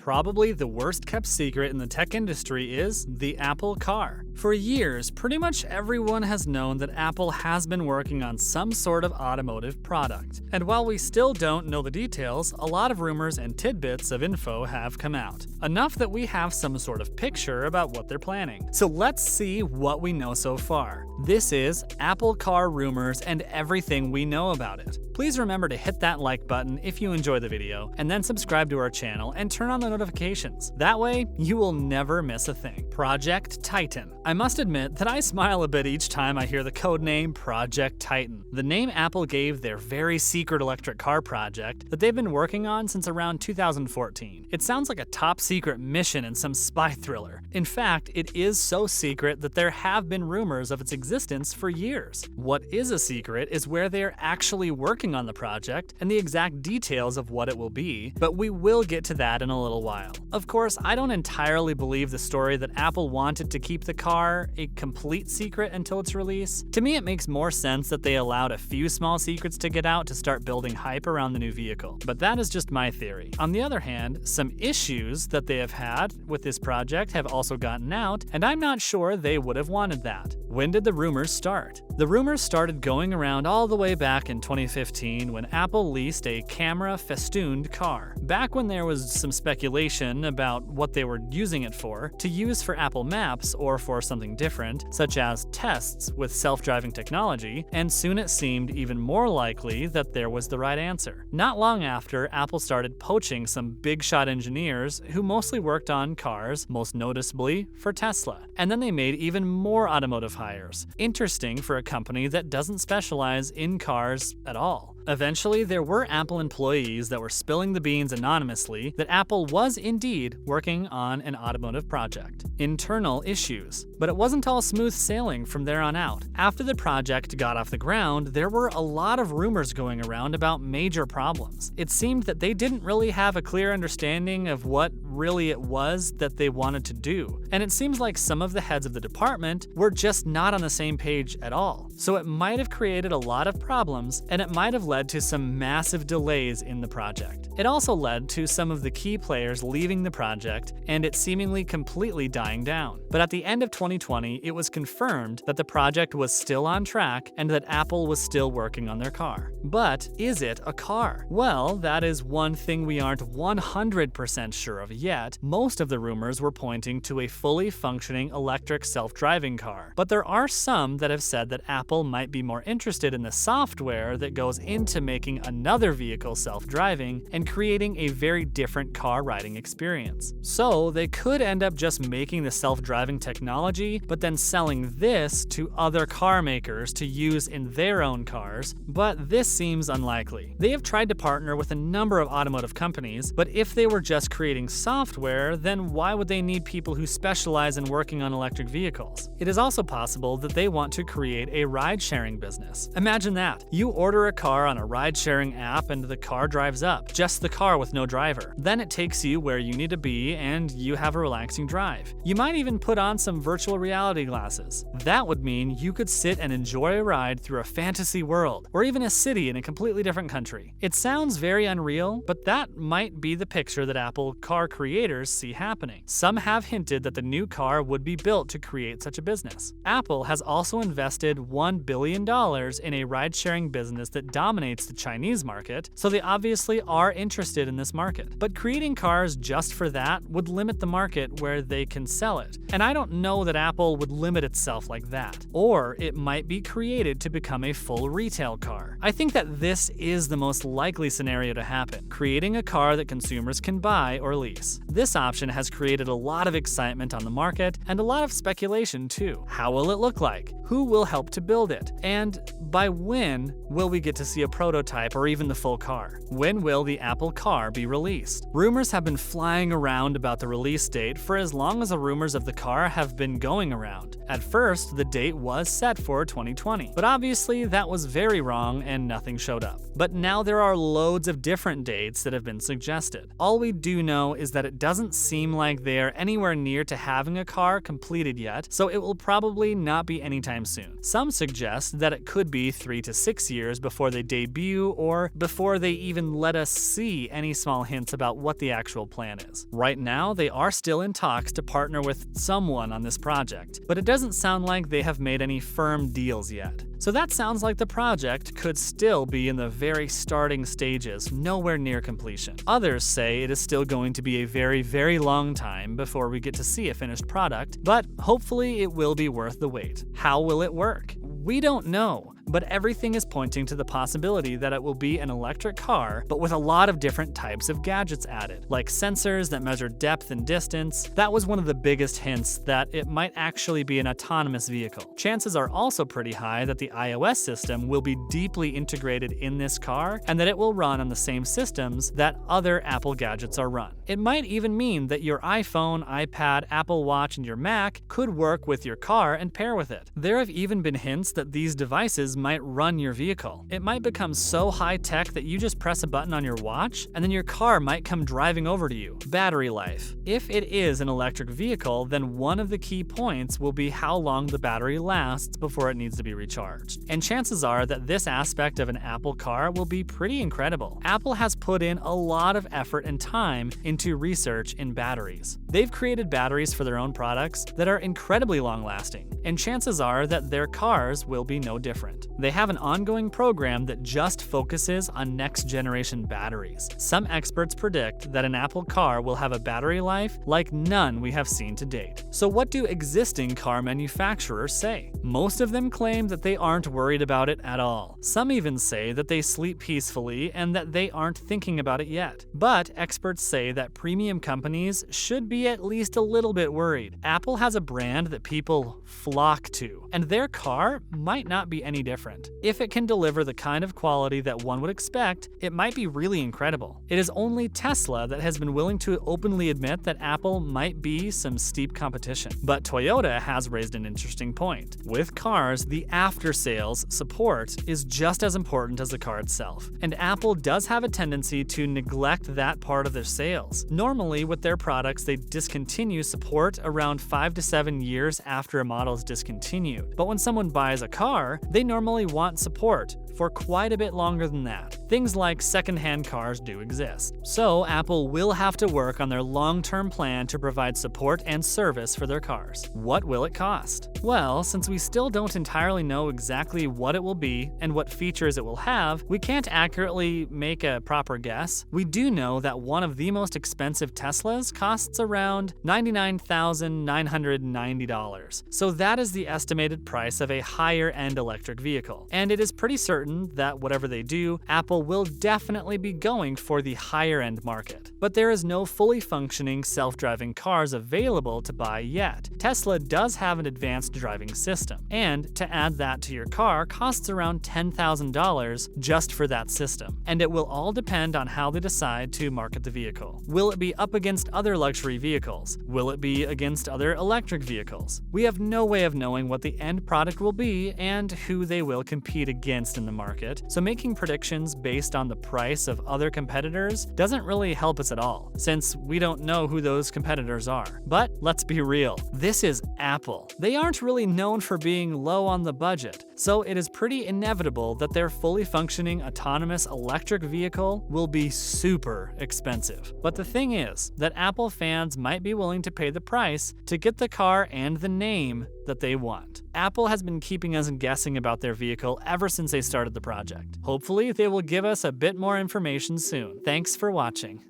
probably the worst kept secret in the tech industry is the Apple Car. For years, pretty much everyone has known that Apple has been working on some sort of automotive product. And while we still don't know the details, a lot of rumors and tidbits of info have come out. Enough that we have some sort of picture about what they're planning. So let's see what we know so far. This is Apple Car Rumors and everything we know about it. Please remember to hit that like button if you enjoy the video, and then subscribe to our channel and turn on the notifications. That way, you will never miss a thing. Project Titan. I must admit that I smile a bit each time I hear the codename Project Titan, the name Apple gave their very secret electric car project that they've been working on since around 2014. It sounds like a top secret mission in some spy thriller. In fact, it is so secret that there have been rumors of its existence for years. What is a secret is where they are actually working on the project and the exact details of what it will be, but we will get to that in a little while. Of course, I don't entirely believe the story that Apple wanted to keep the car a complete secret until its release. To me, it makes more sense that they allowed a few small secrets to get out to start building hype around the new vehicle, but that is just my theory. On the other hand, some issues that they have had with this project have also gotten out, and I'm not sure they would have wanted that. When did the rumors start? The rumors started going around all the way back in 2015 when Apple leased a camera-festooned car. Back when there was some speculation about what they were using it for, to use for Apple Maps or for something different, such as tests with self-driving technology, and soon it seemed even more likely that there was the right answer. Not long after, Apple started poaching some big-shot engineers who mostly worked on cars, most noticeably for Tesla. And then they made even more automotive hires. Interesting for a company that doesn't specialize in cars at all. Eventually, there were Apple employees that were spilling the beans anonymously that Apple was indeed working on an automotive project. Internal issues. But it wasn't all smooth sailing from there on out. After the project got off the ground, there were a lot of rumors going around about major problems. It seemed that they didn't really have a clear understanding of what really it was that they wanted to do. And it seems like some of the heads of the department were just not on the same page at all. So it might have created a lot of problems, and it might have led to some massive delays in the project. It also led to some of the key players leaving the project and it seemingly completely dying down. But at the end of 2020, it was confirmed that the project was still on track and that Apple was still working on their car. But is it a car? Well, that is one thing we aren't 100% sure of yet. Most of the rumors were pointing to a fully functioning electric self-driving car. But there are some that have said that Apple might be more interested in the software that goes into making another vehicle self-driving and creating a very different car riding experience. So they could end up just making the self-driving technology, but then selling this to other car makers to use in their own cars, but this seems unlikely. They have tried to partner with a number of automotive companies, but if they were just creating software, then why would they need people who specialize in working on electric vehicles? It is also possible that they want to create a ride-sharing business. Imagine that. You order a car on a ride-sharing app and the car drives up, just the car with no driver. Then it takes you where you need to be and you have a relaxing drive. You might even put on some virtual reality glasses. That would mean you could sit and enjoy a ride through a fantasy world, or even a city in a completely different country. It sounds very unreal, but that might be the picture that Apple car creators see happening. Some have hinted that the new car would be built to create such a business. Apple has also invested $1 billion in a ride-sharing business that dominates the Chinese market, so they obviously are interested in this market. But creating cars just for that would limit the market where they can sell it. And I don't know that Apple would limit itself like that. Or it might be created to become a full retail car. I think that this is the most likely scenario to happen, creating a car that consumers can buy or lease. This option has created a lot of excitement on the market and a lot of speculation too. How will it look like? Who will help to build it? And by when will we get to see a prototype or even the full car? When will the Apple Car be released? Rumors have been flying around about the release date for as long as the rumors of the car have been going around. At first, the date was set for 2020, but obviously that was very wrong and nothing showed up. But now there are loads of different dates that have been suggested. All we do know is that it doesn't seem like they're anywhere near to having a car completed yet, so it will probably not be anytime soon. Some suggest that it could be 3 to 6 years before they debut or before they even let us see see any small hints about what the actual plan is. Right now, they are still in talks to partner with someone on this project, but it doesn't sound like they have made any firm deals yet. So that sounds like the project could still be in the very starting stages, nowhere near completion. Others say it is still going to be a very, very long time before we get to see a finished product, but hopefully it will be worth the wait. How will it work? We don't know, but everything is pointing to the possibility that it will be an electric car, but with a lot of different types of gadgets added, like sensors that measure depth and distance. That was one of the biggest hints that it might actually be an autonomous vehicle. Chances are also pretty high that the iOS system will be deeply integrated in this car and that it will run on the same systems that other Apple gadgets are run. It might even mean that your iPhone, iPad, Apple Watch, and your Mac could work with your car and pair with it. There have even been hints that these devices might run your vehicle. It might become so high-tech that you just press a button on your watch and then your car might come driving over to you. Battery life. If it is an electric vehicle, then one of the key points will be how long the battery lasts before it needs to be recharged. And chances are that this aspect of an Apple car will be pretty incredible. Apple has put in a lot of effort and time into research in batteries. They've created batteries for their own products that are incredibly long-lasting, and chances are that their cars will be no different. They have an ongoing program that just focuses on next-generation batteries. Some experts predict that an Apple car will have a battery life like none we have seen to date. So what do existing car manufacturers say? Most of them claim that they aren't worried about it at all. Some even say that they sleep peacefully and that they aren't thinking about it yet. But experts say that premium companies should be at least a little bit worried. Apple has a brand that people flock to, and their car might not be any different. If it can deliver the kind of quality that one would expect, it might be really incredible. It is only Tesla that has been willing to openly admit that Apple might be some steep competition. But Toyota has raised an interesting point. With cars, the after-sales support is just as important as the car itself, and Apple does have a tendency to neglect that part of their sales. Normally, with their products, they discontinue support around 5 to 7 years after a model is discontinued. But when someone buys a car, they normally want support for quite a bit longer than that. Things like secondhand cars do exist. So Apple will have to work on their long-term plan to provide support and service for their cars. What will it cost? Well, since we still don't entirely know exactly what it will be and what features it will have, we can't accurately make a proper guess. We do know that one of the most expensive Teslas costs around $99,990. So that is the estimated price of a higher-end electric vehicle. And it is pretty certain that whatever they do, Apple will definitely be going for the higher-end market. But there is no fully functioning self-driving cars available to buy yet. Tesla does have an advanced driving system, and to add that to your car costs around $10,000 just for that system. And it will all depend on how they decide to market the vehicle. Will it be up against other luxury vehicles? Will it be against other electric vehicles? We have no way of knowing what the end product will be and who they will compete against in the market, so making predictions based on the price of other competitors doesn't really help us at all, since we don't know who those competitors are. But let's be real, this is Apple. They aren't really known for being low on the budget, so it is pretty inevitable that their fully functioning autonomous electric vehicle will be super expensive. But the thing is that Apple fans might be willing to pay the price to get the car and the name that they want. Apple has been keeping us guessing about their vehicle ever since they started the project. Hopefully, they will give us a bit more information soon. Thanks for watching.